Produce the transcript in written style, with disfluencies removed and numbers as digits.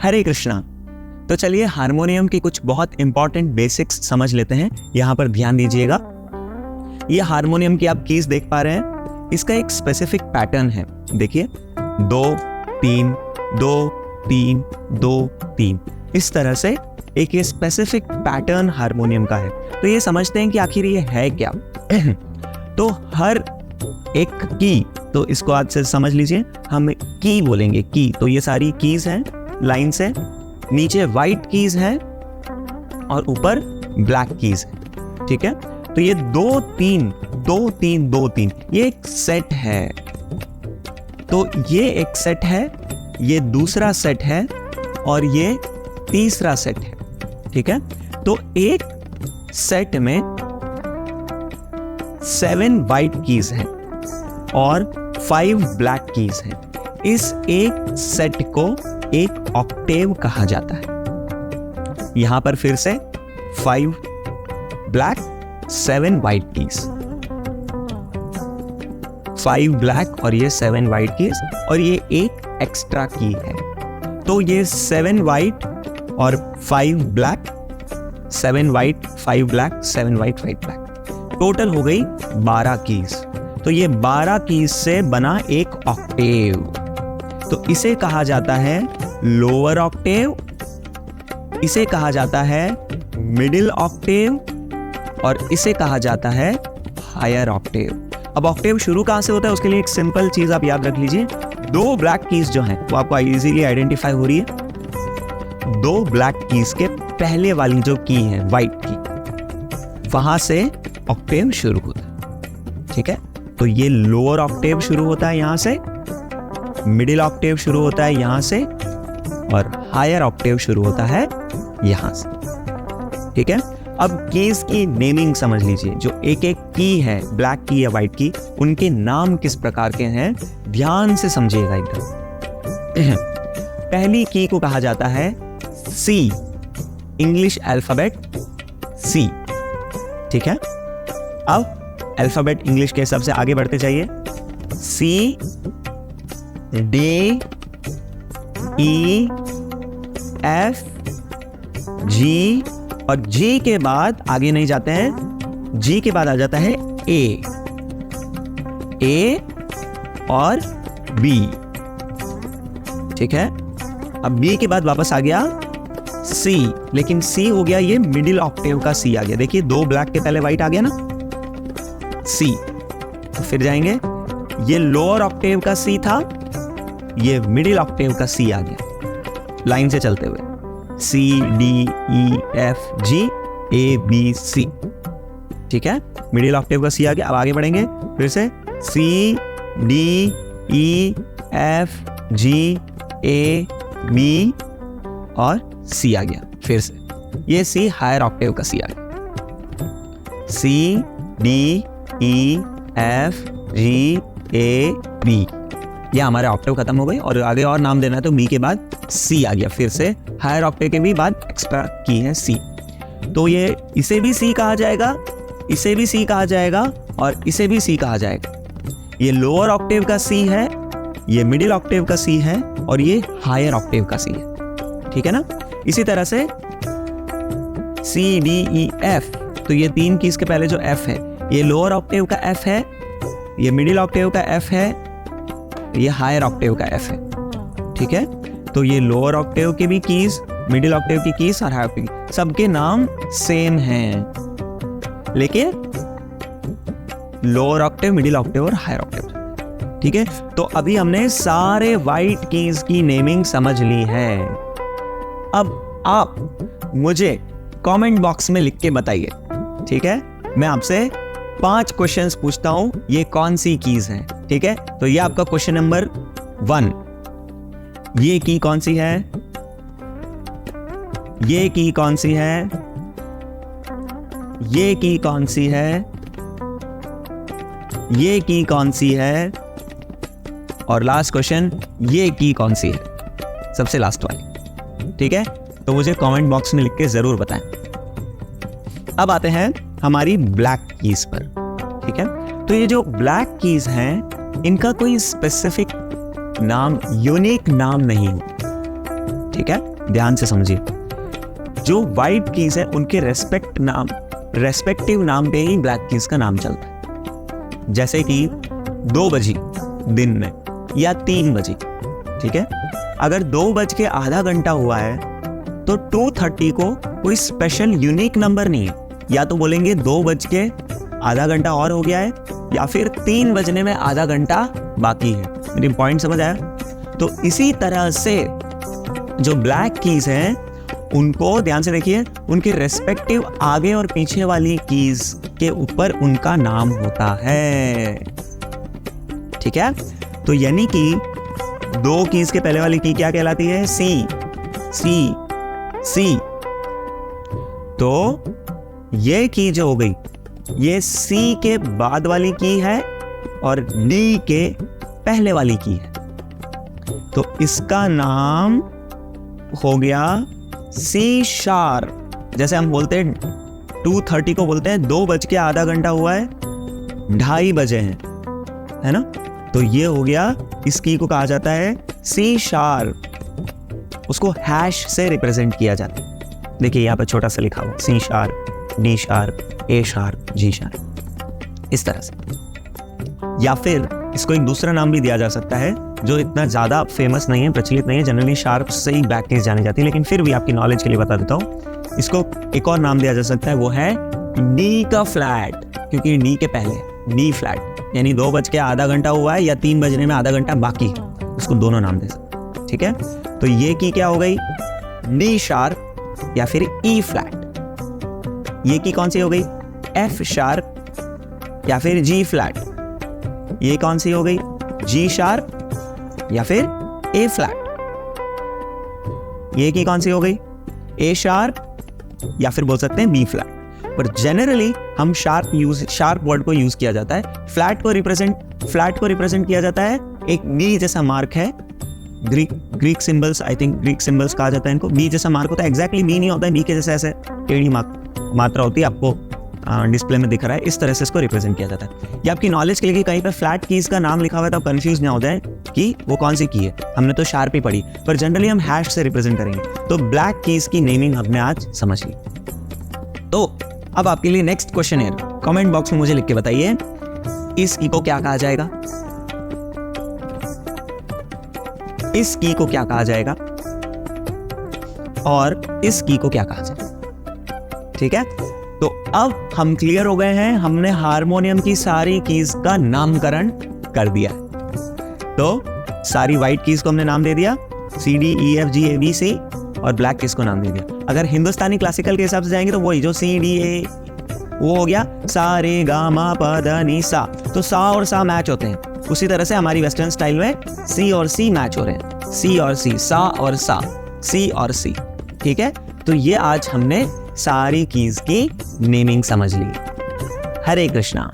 हरे कृष्णा। तो चलिए हारमोनियम की कुछ बहुत इंपॉर्टेंट बेसिक्स समझ लेते हैं। यहाँ पर ध्यान दीजिएगा, ये हारमोनियम की आप कीज देख पा रहे हैं, इसका एक स्पेसिफिक पैटर्न है। देखिए 2 3 2 3 2 3, इस तरह से एक ये स्पेसिफिक पैटर्न हारमोनियम का है। तो ये समझते हैं कि आखिर ये है क्या। तो हर एक की, तो इसको आज से समझ लीजिए, हम की बोलेंगे की। तो ये सारी कीज हैं लाइन से, नीचे व्हाइट कीज है और ऊपर ब्लैक कीज है। ठीक है, तो ये 2 3 2 3 2 3 ये एक सेट है। तो ये एक सेट है, ये दूसरा सेट है और ये तीसरा सेट है। ठीक है, तो एक सेट में 7 व्हाइट कीज हैं और 5 ब्लैक कीज हैं। इस एक सेट को एक ऑक्टेव कहा जाता है। यहां पर फिर से 5 ब्लैक 7 व्हाइट कीज, 5 ब्लैक और ये 7 व्हाइट कीज, और ये एक एक्स्ट्रा की है। तो ये 7 व्हाइट और 5 black, 7 white 5 black 7 white 5 black, total हो गई 12 कीज। तो ये 12 कीज से बना एक ऑक्टेव। तो इसे कहा जाता है लोअर ऑक्टेव, इसे कहा जाता है मिडिल ऑक्टेव और इसे कहा जाता है हायर ऑक्टेव। अब ऑक्टेव शुरू कहां से होता है, उसके लिए एक सिंपल चीज आप याद रख लीजिए। 2 ब्लैक कीज जो हैं वो आपको इजीली आइडेंटिफाई हो रही है। 2 ब्लैक कीज के पहले वाली जो की है व्हाइट की, वहां से ऑक्टेव शुरू होता है। ठीक है, तो ये लोअर ऑक्टेव शुरू होता है यहां से, मिडिल ऑक्टेव शुरू होता है यहां से और हायर ऑक्टेव शुरू होता है यहां से। ठीक है, अब कीज की नेमिंग समझ लीजिए। जो एक एक की है, ब्लैक की या व्हाइट की, उनके नाम किस प्रकार के हैं ध्यान से समझिएगा एकदम। पहली की को कहा जाता है सी, इंग्लिश अल्फाबेट सी। ठीक है, अब अल्फाबेट इंग्लिश के हिसाब से आगे बढ़ते जाइए। सी डी ई एफ जी, और जी के बाद आगे नहीं जाते हैं, जी के बाद आ जाता है ए और बी। ठीक है, अब बी के बाद वापस आ गया सी, लेकिन सी हो गया ये मिडिल ऑक्टेव का सी आ गया। देखिए 2 ब्लैक के पहले व्हाइट आ गया ना, सी। तो फिर जाएंगे, ये लोअर ऑक्टेव का सी था, ये मिडिल ऑक्टेव का सी आ गया लाइन से चलते हुए, C D E F G A B C. ठीक है, मिडिल ऑक्टेव का सी आ गया। अब आगे बढ़ेंगे फिर से, C D E F G A B और सी आ गया फिर से, ये सी हायर ऑक्टेव का सी आ गया, C D E F G A B. ये हमारे ऑक्टेव खत्म हो गई और आगे और नाम देना है तो बी के बाद सी आ गया फिर से, हायर ऑक्टेव के भी बाद एक्स्ट्रा की है सी। तो ये इसे भी सी कहा जाएगा, इसे भी सी कहा जाएगा और इसे भी सी कहा जाएगा। ये लोअर ऑक्टेव का सी है, ये मिडिल ऑक्टेव का सी है और ये हायर ऑक्टेव का सी है। ठीक है ना, इसी तरह से सी डी ई एफ, तो ये 3 कीज के पहले जो एफ है, ये लोअर ऑक्टेव का एफ है, ये मिडिल ऑक्टेव का एफ है, ये हायर ऑक्टेव का एफ है। ठीक है, तो ये लोअर ऑक्टेव के भी कीज, मिडिल ऑक्टेव की कीज और हायर ऑक्टेव की, सबके नाम सेम हैं, लेकिन लोअर ऑक्टेव, मिडिल ऑक्टेव और हायर ऑक्टेव। ठीक है, तो अभी हमने सारे व्हाइट कीज की नेमिंग समझ ली है। अब आप मुझे कमेंट बॉक्स में लिख के बताइए। ठीक है, मैं आपसे 5 क्वेश्चंस पूछता हूं, ये कौन सी कीज हैं। ठीक है, तो ये आपका क्वेश्चन नंबर 1, ये की कौन सी है, ये की कौन सी है, ये की कौन सी है, ये की कौन सी है, और लास्ट क्वेश्चन, ये की कौन सी है, सबसे लास्ट वाली। ठीक है, तो मुझे कमेंट बॉक्स में लिख के जरूर बताएं। अब आते हैं हमारी ब्लैक कीज पर। ठीक है, तो ये जो ब्लैक कीज हैं, इनका कोई स्पेसिफिक नाम, यूनिक नाम नहीं है। ठीक है, ध्यान से समझिए, जो वाइट कीज है उनके रेस्पेक्टिव नाम पे ही ब्लैक कीज का नाम चलता है। जैसे कि 2 बजे दिन में या 3 बजे, ठीक है। अगर 2 बज के आधा घंटा हुआ है तो 2:30 को कोई स्पेशल यूनिक नंबर नहीं है, या तो बोलेंगे 2 बज के आधा घंटा और हो गया है, या फिर 3 बजने में आधा घंटा बाकी है। मेरी पॉइंट समझ आया? तो इसी तरह से जो ब्लैक कीज हैं उनको ध्यान से देखिए, उनके रेस्पेक्टिव आगे और पीछे वाली कीज के ऊपर उनका नाम होता है, ठीक है। तो यानी कि 2 कीज के पहले वाली की क्या कहलाती है? सी सी सी। तो ये की जो हो गई, ये सी के बाद वाली की है और डी के पहले वाली की है, तो इसका नाम हो गया सी शार्प। जैसे हम बोलते हैं 2:30 को बोलते हैं 2 बज के आधा घंटा हुआ है, 2:30 बजे हैं, है ना। तो ये हो गया, इस की को कहा जाता है सी शार्प। उसको हैश से रिप्रेजेंट किया जाता है। देखिए यहाँ पर छोटा सा लिखा हुआ, सी शार्प, डी शार्प, ए शार्प, जी शार्प, इस तरह से। या फिर इसको एक दूसरा नाम भी दिया जा सकता है जो इतना ज्यादा फेमस नहीं है, प्रचलित नहीं है। जनरली शार्प से ही ब्लैक कीज जानी जाती है, लेकिन फिर भी आपकी नॉलेज के लिए बता देता हूँ। इसको एक और नाम दिया जा सकता है, वो है डी का फ्लैट, क्योंकि डी के पहले डी फ्लैट, यानी 2 बज के आधा घंटा हुआ है या 3 बजने में आधा घंटा बाकी है, उसको दोनों नाम दे सकते हैं, ठीक है। तो ये की क्या हो गई? डी शार्प या फिर ई फ्लैट। ये की कौन सी हो गई? एफ शार्प या फिर जी फ्लैट। ये कौन सी हो गई? जी शार्प या फिर ए फ्लैट। ये की कौन सी हो गई? ए शार्प या फिर बोल सकते हैं बी फ्लैट। पर जनरली हम शार्प वर्ड को यूज किया जाता है। फ्लैट को रिप्रेजेंट किया जाता है, एक बी जैसा मार्क है, Greek symbols, I think Greek symbols कहा जाता है इनको। बी जैसा मार्क होता है, एग्जैक्टली बी नहीं होता है, बी के जैसे ऐसे टेढ़ी मात्रा होती है, आपको डिस्प्ले में दिख रहा है, इस तरह से इसको रिप्रेजेंट किया जाता है। ये आपकी नॉलेज के लिए, कहीं पर फ्लैट कीज का नाम लिखा हुआ है तो आप कंफ्यूज ना हो जाए कि वो कौन सी की है। हमने तो शार्प ही पढ़ी, पर जनरली हम हैश से रिप्रेजेंट करेंगे। तो ब्लैक कीज की नेमिंग हमने आज समझ ली। तो अब आपके लिए नेक्स्ट क्वेश्चन है, कमेंट बॉक्स में मुझे लिख के बताइए, इस की को क्या कहा जाएगा? इस की को क्या कहा जाएगा और इस की को क्या कहा जाएगा? ठीक है, तो अब हम क्लियर हो गए हैं, हमने हारमोनियम की सारी कीज का नामकरण कर दिया। तो सारी व्हाइट कीज को हमने नाम दे दिया, C D E F G A B C, और ब्लैक कीज को नाम दे दिया। अगर हिंदुस्तानी क्लासिकल के हिसाब से जाएंगे तो वही जो सी डी ए, वो हो गया सा रे गा मा पा धा नी सा, तो सा और सा मैच होते हैं। उसी तरह से हमारी वेस्टर्न स्टाइल में सी और सी मैच हो रहे हैं, सी और सी, सा और सा, सी और सी। ठीक है, तो ये आज हमने सारी कीज की नेमिंग समझ ली। हरे कृष्णा।